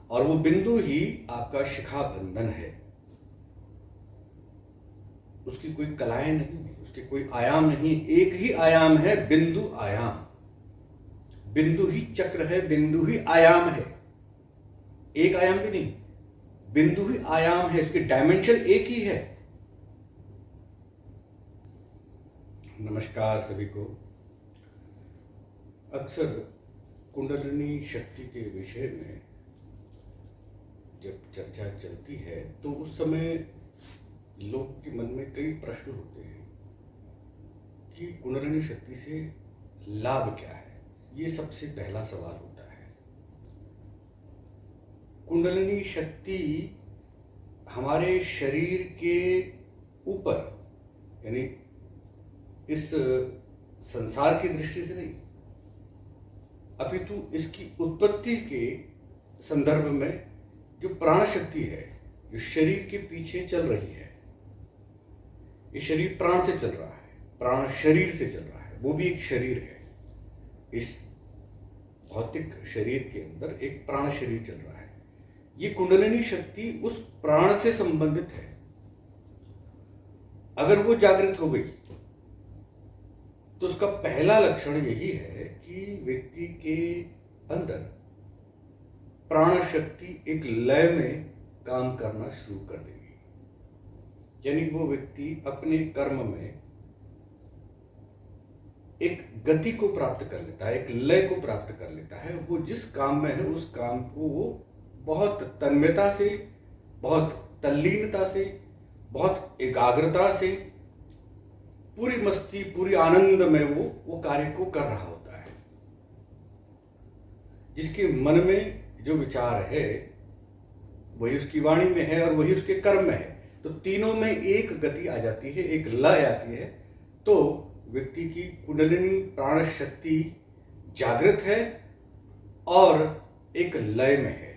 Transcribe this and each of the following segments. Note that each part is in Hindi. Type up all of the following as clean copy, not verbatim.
और वो बिंदु ही आपका शिखा बंधन है। उसकी कोई कलाएं नहीं, उसके कोई आयाम नहीं, एक ही आयाम है, बिंदु आयाम। बिंदु ही चक्र है, बिंदु ही आयाम है, एक आयाम भी नहीं, बिंदु ही आयाम है, उसकी डायमेंशन एक ही है। नमस्कार सभी को। अक्सर कुंडलिनी शक्ति के विषय में जब चर्चा चलती है तो उस समय लोग के मन में कई प्रश्न होते हैं कि कुंडलिनी शक्ति से लाभ क्या है। ये सबसे पहला सवाल होता है। कुंडलिनी शक्ति हमारे शरीर के ऊपर, यानी इस संसार की दृष्टि से नहीं, अपितु इसकी उत्पत्ति के संदर्भ में जो प्राण शक्ति है, जो शरीर के पीछे चल रही है, ये शरीर प्राण से चल रहा है, प्राण शरीर से चल रहा है, वो भी एक शरीर है। इस भौतिक शरीर के अंदर एक प्राण शरीर चल रहा है। ये कुंडलिनी शक्ति उस प्राण से संबंधित है। अगर वो जागृत हो गई तो उसका पहला लक्षण यही है कि व्यक्ति के अंदर प्राण शक्ति एक लय में काम करना शुरू कर देगी। यानी वो व्यक्ति अपने कर्म में एक गति को प्राप्त कर लेता है, एक लय को प्राप्त कर लेता है। वो जिस काम में है उस काम को वो बहुत तन्मयता से, बहुत तल्लीनता से, बहुत एकाग्रता से, पूरी मस्ती, पूरी आनंद में वो कार्य को कर रहा होता है। जिसके मन में जो विचार है वही उसकी वाणी में है और वही उसके कर्म में है। तो तीनों में एक गति आ जाती है, एक लय आती है। तो व्यक्ति की कुंडलिनी प्राण शक्ति जागृत है और एक लय में है।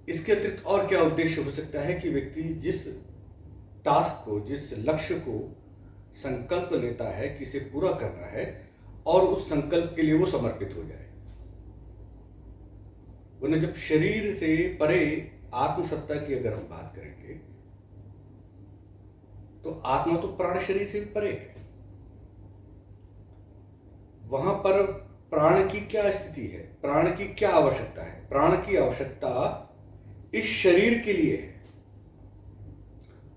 इसके अतिरिक्त और क्या उद्देश्य हो सकता है कि व्यक्ति जिस टास्क को, जिस लक्ष्य को संकल्प लेता है कि इसे पूरा करना है और उस संकल्प के लिए वो समर्पित हो जाए। वरना जब शरीर से परे आत्मसत्ता की अगर हम बात करेंगे तो आत्मा तो प्राण शरीर से भी परे है। वहां पर प्राण की क्या स्थिति है, प्राण की क्या आवश्यकता है? प्राण की आवश्यकता इस शरीर के लिए है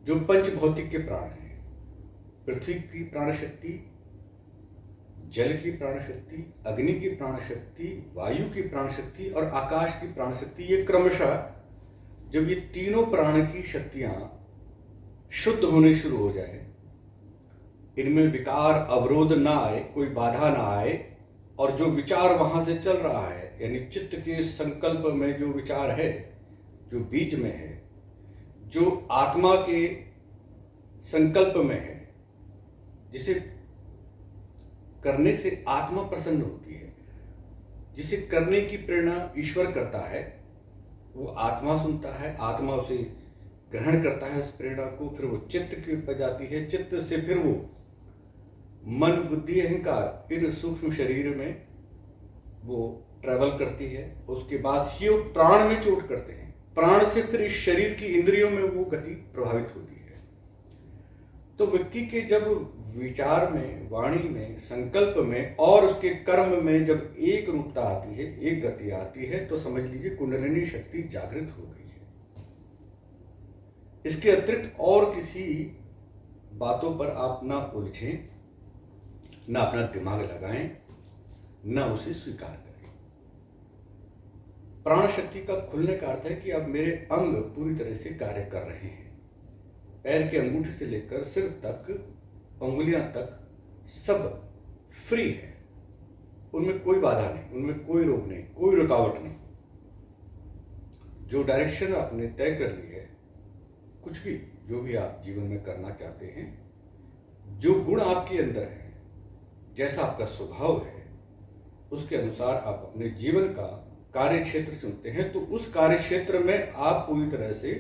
जो पंच भौतिक के प्राण है। पृथ्वी की प्राण शक्ति, जल की प्राण शक्ति, अग्नि की प्राण शक्ति, वायु की प्राण शक्ति और आकाश की प्राण शक्ति। ये क्रमशः जब ये तीनों प्राण की शक्तियां शुद्ध होने शुरू हो जाए, इनमें विकार अवरोध ना आए, कोई बाधा ना आए, और जो विचार वहां से चल रहा है, यानी चित्त के संकल्प में जो विचार है, जो बीज में है, जो आत्मा के संकल्प में है, जिसे करने से आत्मा प्रसन्न होती है, जिसे करने की प्रेरणा ईश्वर करता है, वो आत्मा सुनता है, आत्मा उसे ग्रहण करता है, उस प्रेरणा को, फिर वो चित्त की ओर जाती है, चित्त से फिर वो मन, बुद्धि, अहंकार, इन सूक्ष्म शरीर में वो ट्रैवल करती है। उसके बाद ही वो प्राण में चोट करते हैं, प्राण से फिर इस शरीर की इंद्रियों में वो गति प्रभावित होती है। तो व्यक्ति के जब विचार में, वाणी में, संकल्प में और उसके कर्म में जब एक रूपता आती है, एक गति आती है, तो समझ लीजिए कुंडलिनी शक्ति जागृत हो गई है। इसके अतिरिक्त और किसी बातों पर आप ना उलझें, ना अपना दिमाग लगाएं, ना उसे स्वीकार करें। प्राण शक्ति का खुलने का अर्थ है कि अब मेरे अंग पूरी तरह से कार्य कर रहे हैं। पैर के अंगूठे से लेकर सिर तक, उंगलियां तक सब फ्री है, उनमें कोई बाधा नहीं, उनमें कोई रोक नहीं, कोई रुकावट नहीं। जो डायरेक्शन आपने तय कर ली है, कुछ भी जो भी आप जीवन में करना चाहते हैं, जो गुण आपके अंदर है, जैसा आपका स्वभाव है, उसके अनुसार आप अपने जीवन का कार्य क्षेत्र चुनते हैं। तो उस कार्य क्षेत्र में आप पूरी तरह से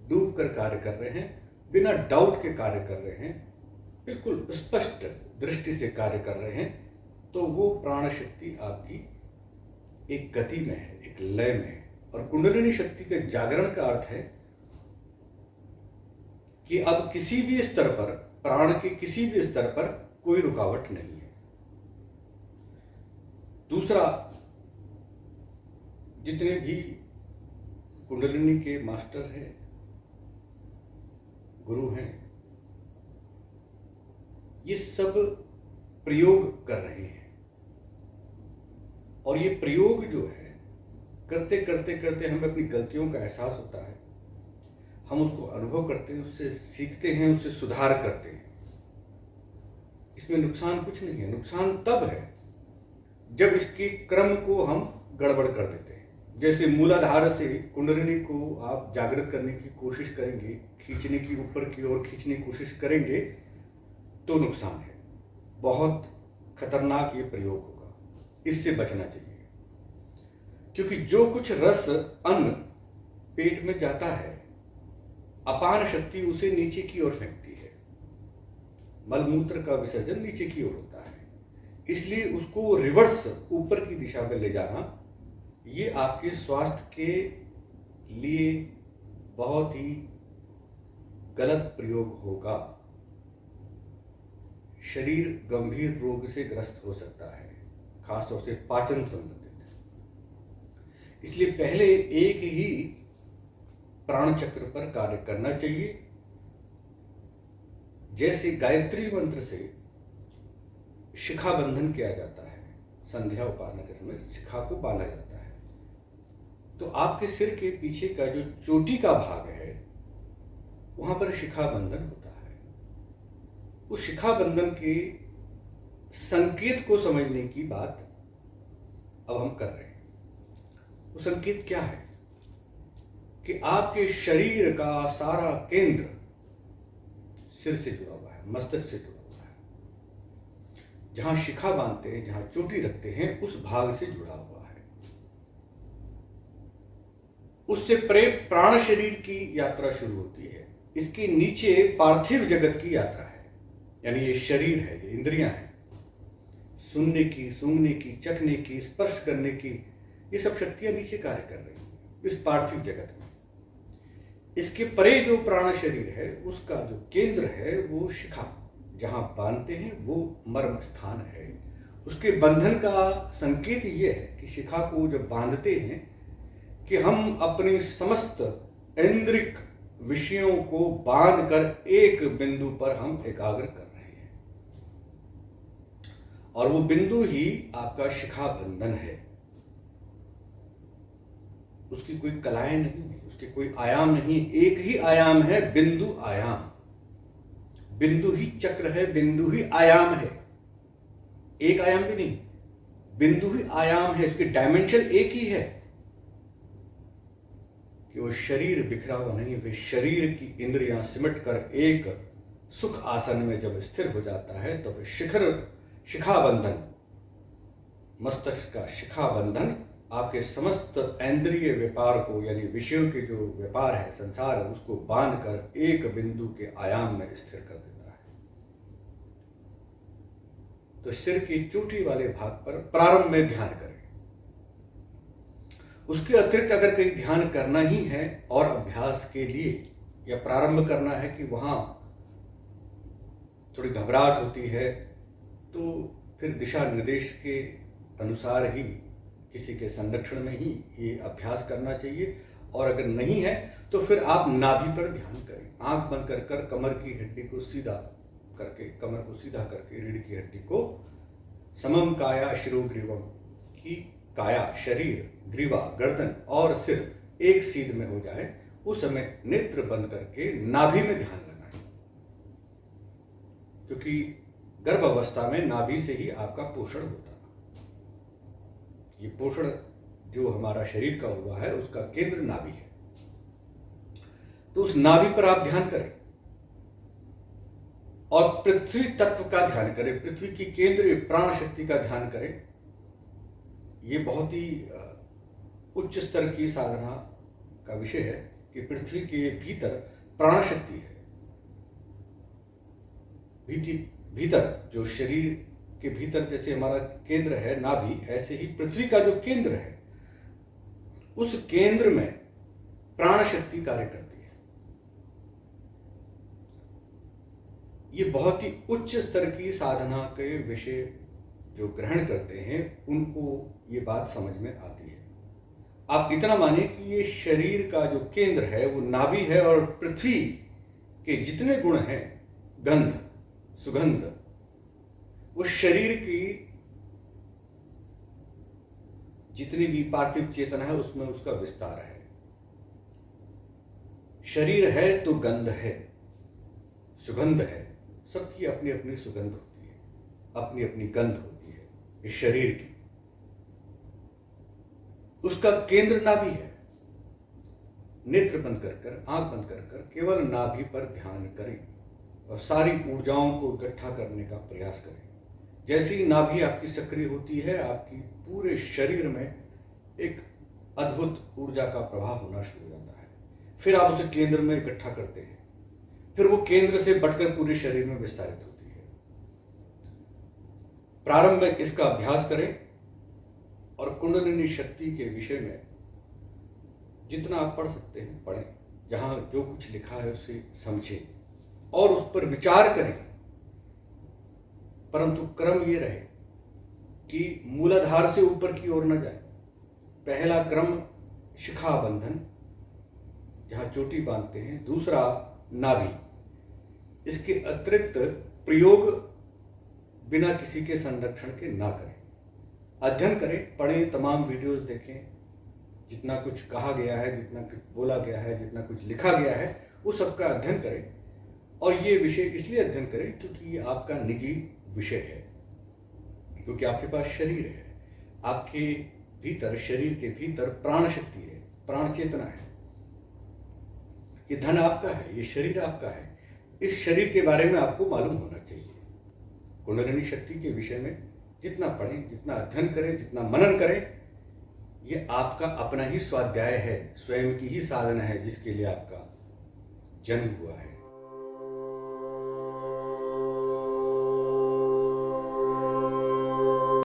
डूब कर कार्य कर रहे हैं, बिना डाउट के कार्य कर रहे हैं, बिल्कुल स्पष्ट दृष्टि से कार्य कर रहे हैं। तो वो प्राण शक्ति आपकी एक गति में है, एक लय में है। और कुंडलिनी शक्ति के जागरण का अर्थ है कि अब किसी भी स्तर पर, प्राण के किसी भी स्तर पर कोई रुकावट नहीं है। दूसरा, जितने भी कुंडलिनी के मास्टर हैं, गुरु हैं, ये सब प्रयोग कर रहे हैं। और ये प्रयोग जो है, करते करते करते हमें अपनी गलतियों का एहसास होता है, हम उसको अनुभव करते हैं, उससे सीखते हैं, उससे सुधार करते हैं। इसमें नुकसान कुछ नहीं है। नुकसान तब है जब इसके क्रम को हम गड़बड़ कर देते हैं। जैसे मूलाधार से कुंडलिनी को आप जागृत करने की कोशिश करेंगे, खींचने की, ऊपर की ओर खींचने की कोशिश करेंगे तो नुकसान है। बहुत खतरनाक ये प्रयोग होगा, इससे बचना चाहिए। क्योंकि जो कुछ रस अन्न पेट में जाता है, अपान शक्ति उसे नीचे की ओर फेंकती है। मलमूत्र का विसर्जन नीचे की ओर होता है, इसलिए उसको रिवर्स ऊपर की दिशा में ले जाना, ये आपके स्वास्थ्य के लिए बहुत ही गलत प्रयोग होगा। शरीर गंभीर रोग से ग्रस्त हो सकता है, खासतौर से पाचन संबंधित। इसलिए पहले एक ही प्राण चक्र पर कार्य करना चाहिए। जैसे गायत्री मंत्र से शिखा बंधन किया जाता है, संध्या उपासना के समय शिखा को बांधा जाता है, तो आपके सिर के पीछे का जो चोटी का भाग है, वहां पर शिखा बंधन होता है। उस शिखा बंधन के संकेत को समझने की बात अब हम कर रहे हैं। वो संकेत क्या है कि आपके शरीर का सारा केंद्र सिर से जुड़ा हुआ है, मस्तक से जुड़ा हुआ है। जहां शिखा बांधते हैं, जहां चोटी रखते हैं, उस भाग से जुड़ा हुआ है। उससे प्राण शरीर की यात्रा शुरू होती है। इसके नीचे पार्थिव जगत की यात्रा है, यानी ये शरीर है, ये इंद्रियां हैं, सुनने की, सूंघने की, चखने की, स्पर्श करने की, ये सब शक्तियां नीचे कार्य कर रही हैं इस पार्थिव जगत में। इसके परे जो प्राण शरीर है, उसका जो केंद्र है वो शिखा, जहां बांधते हैं, वो मर्म स्थान है। उसके बंधन का संकेत ये है कि शिखा को जब बांधते हैं कि हम अपने समस्त इंद्रिक विषयों को बांधकर एक बिंदु पर हम एकाग्र कर रहे हैं, और वो बिंदु ही आपका शिखा बंधन है। उसकी कोई कलाएं नहीं है, उसके कोई आयाम नहीं, एक ही आयाम है, बिंदु आयाम। बिंदु ही चक्र है, बिंदु ही आयाम है, एक आयाम भी नहीं, बिंदु ही आयाम है। उसकी डायमेंशन एक ही है कि वो शरीर बिखरा हुआ नहीं, वे शरीर की इंद्रियां सिमट कर एक सुख आसन में जब स्थिर हो जाता है, तब शिखा बंधन, मस्तिष्क का शिखा बंधन आपके समस्त इंद्रिय व्यापार को, यानी विषयों के जो व्यापार है, संसार है, उसको बांध कर एक बिंदु के आयाम में स्थिर कर देता है। तो सिर की चोटी वाले भाग पर प्रारंभ में ध्यान करें। उसके अतिरिक्त अगर कहीं ध्यान करना ही है और अभ्यास के लिए, या प्रारंभ करना है कि वहां थोड़ी घबराहट होती है, तो फिर दिशा निर्देश के अनुसार ही, किसी के संरक्षण में ही ये अभ्यास करना चाहिए। और अगर नहीं है तो फिर आप नाभि पर ध्यान करें, आंख बंद कर कमर की हड्डी को सीधा करके, कमर को सीधा करके, रीढ़ की हड्डी को, समम काया शिरो ग्रीवम, की काया, शरीर, ग्रीवा, गर्दन और सिर एक सीध में हो जाए, उस समय नेत्र बंद करके नाभि में ध्यान लगाएं। क्योंकि गर्भ अवस्था में नाभि से ही आपका पोषण होता है। ये पोषण जो हमारा शरीर का हुआ है, उसका केंद्र नाभि है। तो उस नाभि पर आप ध्यान करें और पृथ्वी तत्व का ध्यान करें, पृथ्वी की केंद्रीय प्राण शक्ति का ध्यान करें। ये बहुत ही उच्च स्तर की साधना का विषय है कि पृथ्वी के भीतर प्राण शक्ति है। भीतर जो शरीर के भीतर जैसे हमारा केंद्र है नाभि, ऐसे ही पृथ्वी का जो केंद्र है, उस केंद्र में प्राण शक्ति कार्य करती है। ये बहुत ही उच्च स्तर की साधना के विषय जो ग्रहण करते हैं उनको ये बात समझ में आती है। आप इतना मानिए कि ये शरीर का जो केंद्र है वो नाभि है, और पृथ्वी के जितने गुण हैं, गंध, सुगंध, वो शरीर की जितनी भी पार्थिव चेतना है उसमें उसका विस्तार है। शरीर है तो गंध है, सुगंध है, सबकी अपनी अपनी सुगंध होती है, अपनी अपनी गंध होती है इस शरीर की। उसका केंद्र नाभि है। नेत्र बंद कर कर, आंख बंद कर कर केवल नाभि पर ध्यान करें और सारी ऊर्जाओं को इकट्ठा करने का प्रयास करें। जैसे ही नाभि आपकी सक्रिय होती है, आपकी पूरे शरीर में एक अद्भुत ऊर्जा का प्रवाह होना शुरू हो जाता है। फिर आप उसे केंद्र में इकट्ठा करते हैं, फिर वो केंद्र से बढ़कर पूरे शरीर में विस्तारित होती है। प्रारंभ में इसका अभ्यास करें और कुंडलिनी शक्ति के विषय में जितना आप पढ़ सकते हैं पढ़ें, जहां जो कुछ लिखा है उसे समझें और उस पर विचार करें। परंतु क्रम ये रहे कि मूलाधार से ऊपर की ओर न जाए। पहला क्रम शिखा बंधन, जहां चोटी बांधते हैं, दूसरा नाभि। इसके अतिरिक्त प्रयोग बिना किसी के संरक्षण के ना करें। अध्ययन करें, पढ़ें, तमाम वीडियोस देखें, जितना कुछ कहा गया है, जितना कुछ बोला गया है, जितना कुछ लिखा गया है, वो सबका अध्ययन करें। और ये विषय इसलिए अध्ययन करें क्योंकि ये आपका निजी विषय है, क्योंकि आपके पास शरीर है, आपके भीतर, शरीर के भीतर प्राण शक्ति है, प्राण चेतना है। ये धन आपका है, ये शरीर आपका है। इस शरीर के बारे में आपको मालूम होना चाहिए। कुंडलिनी शक्ति के विषय में जितना पढ़ें, जितना अध्ययन करें, जितना मनन करें, ये आपका अपना ही स्वाध्याय है, स्वयं की ही साधना है जिसके लिए आपका जन्म हुआ है।